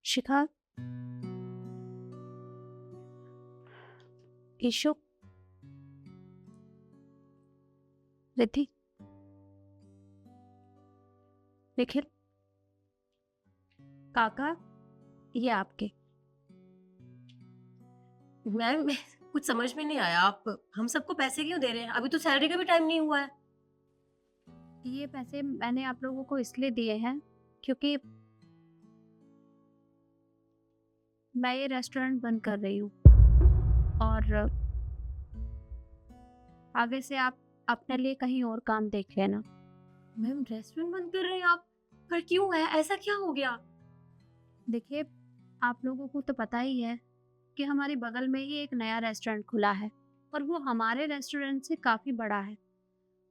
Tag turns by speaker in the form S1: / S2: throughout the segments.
S1: शिखा, issue, Riddhi, Nikhil, काका, ये आपके।
S2: मैम कुछ समझ में नहीं आया, आप हम सबको पैसे क्यों दे रहे हैं? अभी तो सैलरी का भी टाइम नहीं हुआ है।
S1: ये पैसे मैंने आप लोगों को इसलिए दिए हैं क्योंकि मैं ये रेस्टोरेंट बंद कर रही हूँ और आगे से आप अपने लिए कहीं और काम देख लेना।
S2: मैम रेस्टोरेंट बंद कर रहे हैं आप? पर क्यों है? ऐसा क्या हो गया?
S1: देखिए, आप लोगों को तो पता ही है कि हमारे बगल में ही एक नया रेस्टोरेंट खुला है और वो हमारे रेस्टोरेंट से काफ़ी बड़ा है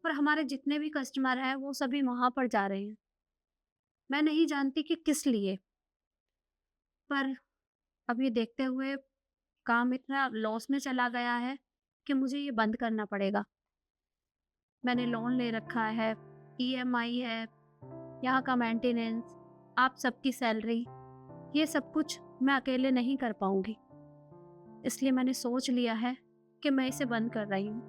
S1: और हमारे जितने भी कस्टमर हैं वो सभी वहाँ पर जा रहे हैं। मैं नहीं जानती कि किस लिए, पर अब ये देखते हुए काम इतना लॉस में चला गया है कि मुझे ये बंद करना पड़ेगा। मैंने लोन ले रखा है, ईएमआई है, यहाँ का मेंटेनेंस, आप सबकी सैलरी, ये सब कुछ मैं अकेले नहीं कर पाऊंगी। इसलिए मैंने सोच लिया है कि मैं इसे बंद कर रही हूँ,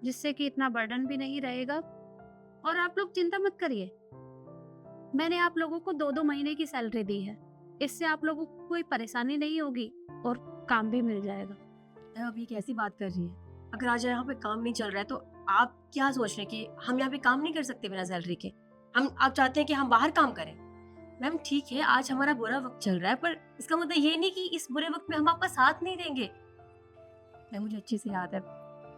S1: जिससे कि इतना बर्डन भी नहीं रहेगा। और आप लोग चिंता मत करिए, मैंने आप लोगों को 2-2 महीने की सैलरी दी है। इससे आप लोगों को कोई परेशानी नहीं होगी और काम भी मिल जाएगा।
S2: मैम आप ये कैसी बात कर रही हैं? अगर आज यहाँ पे काम नहीं चल रहा है तो आप क्या सोच रहे हैं कि हम यहाँ पे काम नहीं कर सकते बिना सैलरी के? हम आप चाहते हैं कि हम बाहर काम करें? मैम ठीक है, आज हमारा बुरा वक्त चल रहा है, पर इसका मतलब ये नहीं कि इस बुरे वक्त में हम आपका साथ नहीं देंगे। मैम मुझे अच्छे से याद है,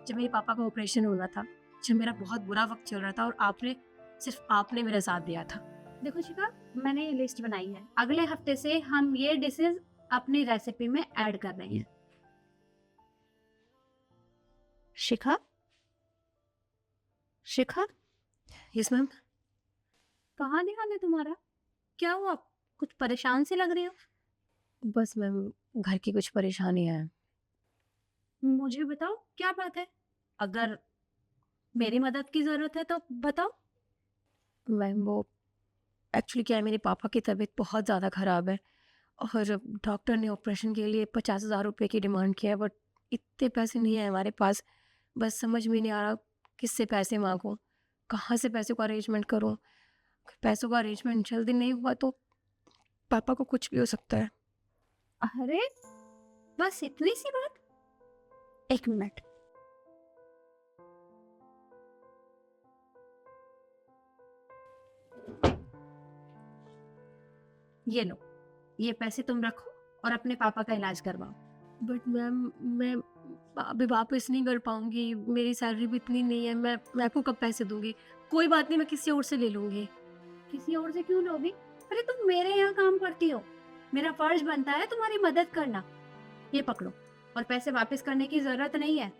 S2: जब मेरे पापा का ऑपरेशन होना था, जब मेरा बहुत बुरा वक्त चल रहा था और सिर्फ आपने मेरा साथ दिया था।
S1: देखो शिखा, मैंने ये लिस्ट बनाई है। अगले हफ्ते से हम ये डिशेस अपनी रेसिपी में ऐड कर रहे हैं। शिखा, शिखा,
S2: यस मैम।
S1: कहाँ ध्यान है तुम्हारा? क्या हुआ? कुछ परेशान सी लग रही हो।
S2: बस मैम घर की कुछ परेशानियां हैं।
S1: मुझे बताओ क्या बात है। अगर मेरी मदद की जरूरत है तो बताओ।
S2: मैम वो एक्चुअली क्या है, मेरे पापा की तबीयत बहुत ज़्यादा ख़राब है और डॉक्टर ने ऑपरेशन के लिए 50,000 रुपये की डिमांड किया है, बट इतने पैसे नहीं है हमारे पास। बस समझ में नहीं आ रहा किससे पैसे मांगूं, कहाँ से पैसों का अरेंजमेंट करूं। अगर पैसों का अरेंजमेंट जल्दी नहीं हुआ तो पापा को कुछ भी हो सकता है।
S1: अरे, बस इतनी सी बात। एक मिनट। ये लो, ये पैसे तुम रखो और अपने पापा का इलाज करवाओ।
S2: बट मैम मैं अभी वापस नहीं कर पाऊंगी, मेरी सैलरी भी इतनी नहीं है। मैं आपको कब पैसे दूंगी? कोई बात नहीं, मैं किसी और से ले लूंगी।
S1: किसी और से क्यों लोगी? अरे तुम मेरे यहाँ काम करती हो, मेरा फर्ज बनता है तुम्हारी मदद करना। ये पकड़ो, और पैसे वापस करने की जरूरत नहीं है,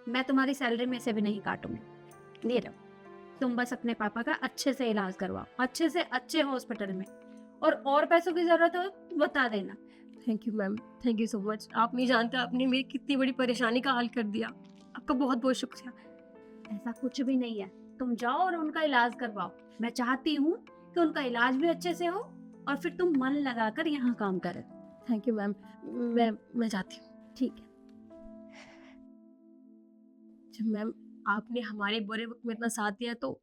S1: मैं तुम्हारी सैलरी में से भी नहीं काटूंगी। ये लो, तुम बस अपने पापा का अच्छे से इलाज करवाओ, अच्छे से अच्छे हॉस्पिटल में। और पैसों की जरूरत हो तो बता देना।
S2: Thank you ma'am, thank you so much. आप नहीं जानते आपने मेरी कितनी बड़ी परेशानी का हल कर दिया। आपका बहुत बहुत शुक्रिया।
S1: ऐसा कुछ भी नहीं है, तुम जाओ और उनका इलाज करवाओ। मैं चाहती हूँ कि उनका इलाज भी अच्छे से हो और फिर तुम मन लगाकर यहाँ काम करें।
S2: Thank you ma'am. मैं जाती हूँ।
S1: ठीक है।
S2: जब मैम आपने हमारे बुरे वक्त में इतना साथ दिया तो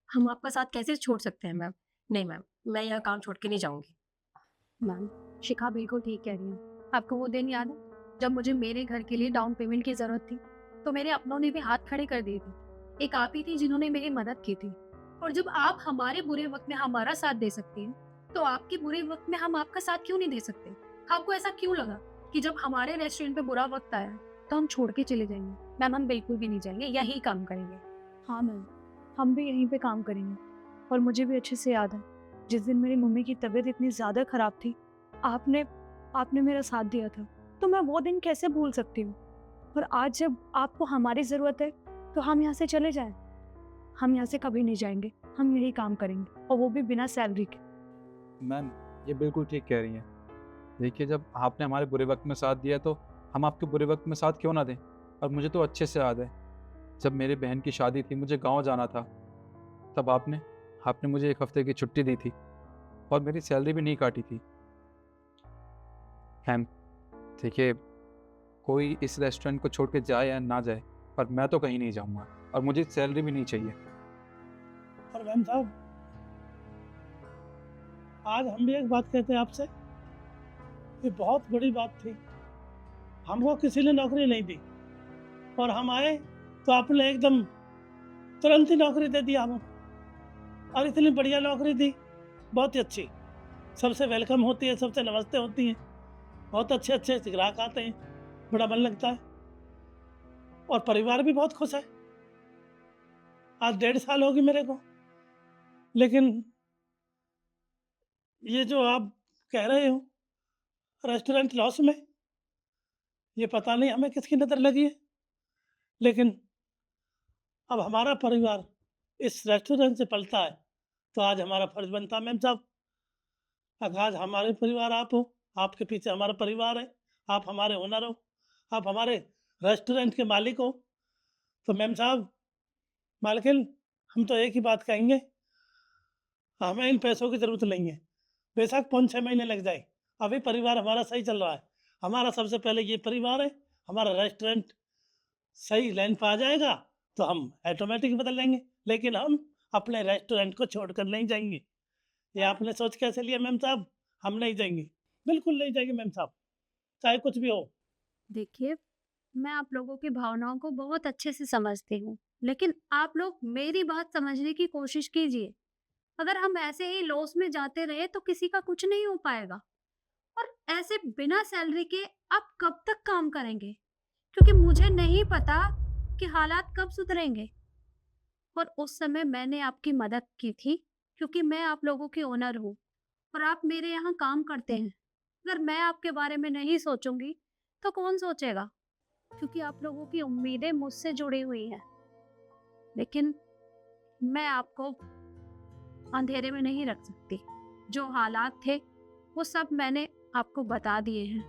S2: हम आपका साथ कैसे छोड़ सकते हैं मैम? नहीं मैम, मैं यहाँ काम छोड़ के नहीं जाऊँगी।
S1: मैम, शिखा बिल्कुल ठीक कह रही है। आपको वो दिन याद है जब मुझे मेरे घर के लिए डाउन पेमेंट की जरूरत थी, तो मेरे अपनों ने भी हाथ खड़े कर दिए थे। एक आप ही थी जिन्होंने मेरी मदद की थी। और जब आप हमारे बुरे वक्त में हमारा साथ दे सकती हैं, तो आपके बुरे वक्त में हम आपका साथ क्यों नहीं दे सकते? आपको ऐसा क्यों लगा कि जब हमारे रेस्टोरेंट पे बुरा वक्त आया तो हम छोड़ के चले जाएंगे? मैम, हम बिल्कुल भी नहीं जाएंगे, यही काम करेंगे। हाँ मैम, हम भी यहीं पे काम करेंगे। और मुझे भी अच्छे से याद है, जिस दिन मेरी मम्मी की तबीयत इतनी ज़्यादा ख़राब थी, आपने आपने मेरा साथ दिया था, तो मैं वो दिन कैसे भूल सकती हूँ। और आज जब आपको हमारी ज़रूरत है तो हम यहाँ से चले जाएं। हम यहाँ से कभी नहीं जाएंगे, हम यही काम करेंगे, और वो भी बिना सैलरी के।
S3: मैम ये बिल्कुल ठीक कह रही हैं। देखिए, जब आपने हमारे बुरे वक्त में साथ दिया तो हम आपके बुरे वक्त में साथ क्यों ना दें। और मुझे तो अच्छे से याद है, जब मेरी बहन की शादी थी, मुझे गांव जाना था, तब आपने आपने मुझे 1 हफ्ते की छुट्टी दी थी और मेरी सैलरी भी नहीं काटी थी। मैम देखिए, कोई इस रेस्टोरेंट को छोड़ के जाए या ना जाए, पर मैं तो कहीं नहीं जाऊँगा और मुझे सैलरी भी नहीं चाहिए।
S4: और मैम साहब, आज हम भी एक बात कहते हैं आपसे, ये बहुत बड़ी बात थी। हमको किसी ने नौकरी नहीं दी और हम आए तो आपने एकदम तुरंत ही नौकरी दे दी हमें, और इतनी बढ़िया नौकरी दी, बहुत ही अच्छी। सबसे वेलकम होती है, सबसे नमस्ते होती हैं, बहुत अच्छे अच्छे ग्राहक आते हैं, बड़ा मन लगता है और परिवार भी बहुत खुश है। आज 1.5 साल होगी मेरे को, लेकिन ये जो आप कह रहे हो रेस्टोरेंट लॉस में, ये पता नहीं हमें किसकी नज़र लगी है, लेकिन अब हमारा परिवार इस रेस्टोरेंट से पलता है तो आज हमारा फर्ज बनता है मैम साहब। आज हमारे परिवार आप हो, आपके पीछे हमारा परिवार है, आप हमारे ओनर हो, आप हमारे रेस्टोरेंट के मालिक हो। तो मैम साहब, मालकिन, हम तो एक ही बात कहेंगे, हमें इन पैसों की ज़रूरत नहीं है, बेशक 5-6 महीने लग जाए, अभी परिवार हमारा सही चल रहा है। हमारा सबसे पहले ये परिवार है, हमारा रेस्टोरेंट सही लाइन पर आ जाएगा तो हम ऑटोमेटिक बदल लेंगे, लेकिन हम अपने रेस्टोरेंट को छोड़कर नहीं जाएंगे। ये आपने सोच कैसे लिया मैम साहब? हम नहीं जाएंगे, बिल्कुल नहीं जाएंगे मैम साहब, चाहे कुछ भी हो।
S1: देखिए, मैं आप लोगों की भावनाओं को बहुत अच्छे से समझती हूँ, लेकिन आप लोग मेरी बात समझने की कोशिश कीजिए। अगर हम ऐसे ही लॉस में जाते रहे तो किसी का कुछ नहीं हो पाएगा, और ऐसे बिना सैलरी के आप कब तक काम करेंगे? क्योंकि मुझे नहीं पता कि हालात कब सुधरेंगे। और उस समय मैंने आपकी मदद की थी क्योंकि मैं आप लोगों की ओनर हूँ और आप मेरे यहाँ काम करते हैं। अगर मैं आपके बारे में नहीं सोचूंगी तो कौन सोचेगा? क्योंकि आप लोगों की उम्मीदें मुझसे जुड़ी हुई हैं। लेकिन मैं आपको अंधेरे में नहीं रख सकती। जो हालात थे वो सब मैंने आपको बता दिए हैं।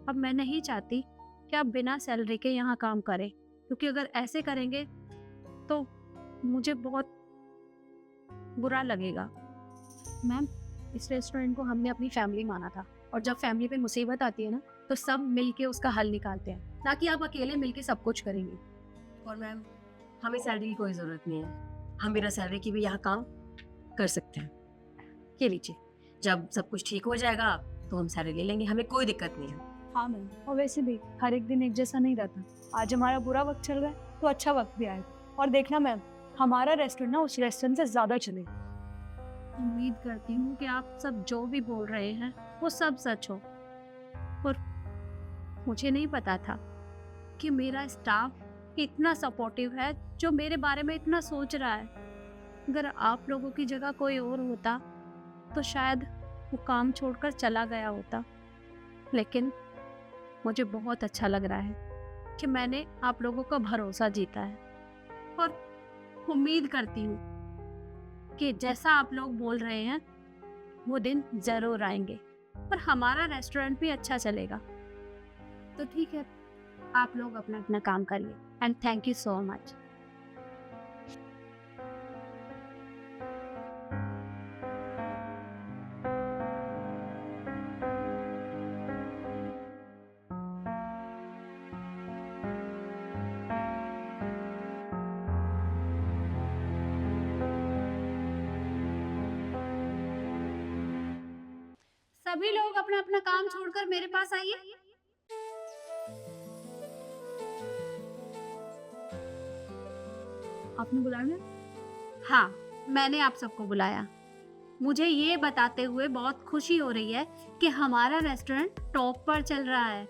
S1: अब मैं नहीं चाहती कि आप बिना सैलरी के यहाँ काम करें, क्योंकि अगर ऐसे करेंगे तो मुझे बहुत बुरा लगेगा। मैम, इस रेस्टोरेंट को हमने अपनी फैमिली माना था, और जब फैमिली पे मुसीबत आती है ना तो सब मिलके उसका हल निकालते हैं, ना कि आप अकेले मिलके सब कुछ करेंगे।
S2: और मैम, हमें सैलरी की कोई ज़रूरत नहीं है, हम बिना सैलरी के भी यहाँ काम कर सकते हैं। ये लीजिए, जब सब कुछ ठीक हो जाएगा तो हम सैलरी ले लेंगे, हमें कोई दिक्कत नहीं है।
S5: हाँ मैम, और वैसे भी हर एक दिन एक जैसा नहीं रहता। आज हमारा बुरा वक्त चल रहा है तो अच्छा वक्त भी आएगा, और देखना मैम, हमारा रेस्टोरेंट ना उस रेस्टोरेंट से ज़्यादा चलेगा।
S1: उम्मीद करती हूँ कि आप सब जो भी बोल रहे हैं वो सब सच हो। और मुझे नहीं पता था कि मेरा स्टाफ इतना सपोर्टिव है, जो मेरे बारे में इतना सोच रहा है। अगर आप लोगों की जगह कोई और होता तो शायद वो काम छोड़कर चला गया होता। लेकिन मुझे बहुत अच्छा लग रहा है कि मैंने आप लोगों का भरोसा जीता है, और उम्मीद करती हूँ कि जैसा आप लोग बोल रहे हैं वो दिन ज़रूर आएंगे और हमारा रेस्टोरेंट भी अच्छा चलेगा। तो ठीक है, आप लोग अपना अपना काम करिए, and thank you so much. सभी लोग अपना अपना काम छोड़कर मेरे पास आइए।
S5: आपने बुलाया ना?
S1: हाँ, मैंने आप सबको बुलाया। मुझे ये बताते हुए बहुत खुशी हो रही है कि हमारा रेस्टोरेंट टॉप पर चल रहा है।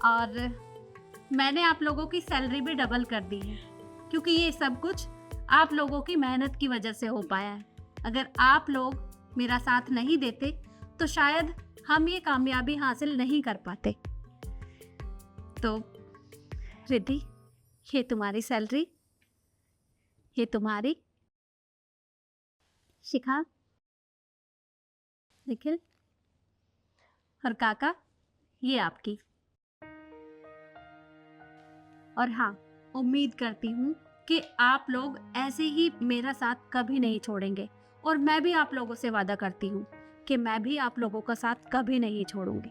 S1: और मैंने आप लोगों की सैलरी भी डबल कर दी है, क्योंकि ये सब कुछ आप लोगों की मेहनत की वजह से हो पाया है। अगर आप लोग मेरा साथ नहीं देते तो शायद हम ये कामयाबी हासिल नहीं कर पाते। तो रिद्धि, ये तुम्हारी सैलरी, ये तुम्हारी। शिखा, निखिल और काका, ये आपकी। और हाँ, उम्मीद करती हूँ कि आप लोग ऐसे ही मेरा साथ कभी नहीं छोड़ेंगे और मैं भी आप लोगों से वादा करती हूँ कि मैं भी आप लोगों का साथ कभी नहीं छोड़ूंगी।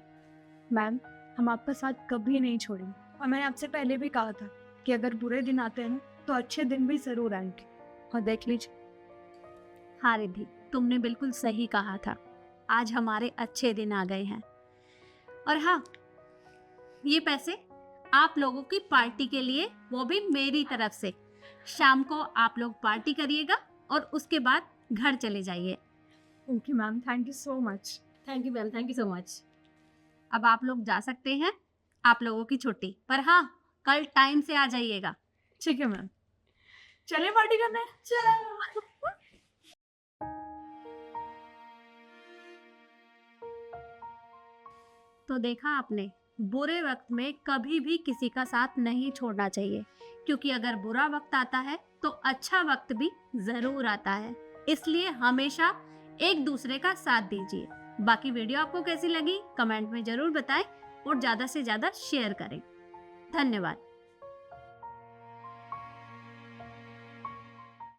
S5: मैम, हम आपका साथ कभी नहीं छोड़ेंगे। और मैंने आपसे पहले भी कहा था कि अगर बुरे दिन आते हैं ना तो अच्छे दिन भी जरूर आएंगे। और देख लीजिए।
S1: हाँ रिद्धि, तुमने बिल्कुल सही कहा था। आज हमारे अच्छे दिन आ गए हैं। और हाँ, ये पैसे आप लोगों की पार्टी के लिए, वो भी मेरी तरफ से। शाम को आप लोग पार्टी करिएगा और उसके बाद घर चले जाइए।
S5: Okay ma'am, thank you so much.
S2: Thank you ma'am, thank you so much.
S1: अब आप लोग जा सकते हैं, आप लोगों की छुट्टी। पर हाँ, कल टाइम से आ जाइएगा।
S5: ठीक है मैम, चले पार्टी करने। चलो।
S1: तो देखा आपने, बुरे वक्त में कभी भी किसी का साथ नहीं छोड़ना चाहिए, क्योंकि अगर बुरा वक्त आता है तो अच्छा वक्त भी जरूर आता है। इसलिए हमेशा एक दूसरे का साथ दीजिए। बाकी वीडियो आपको कैसी लगी कमेंट में जरूर बताएं और ज़्यादा से ज़्यादा शेयर करें। धन्यवाद।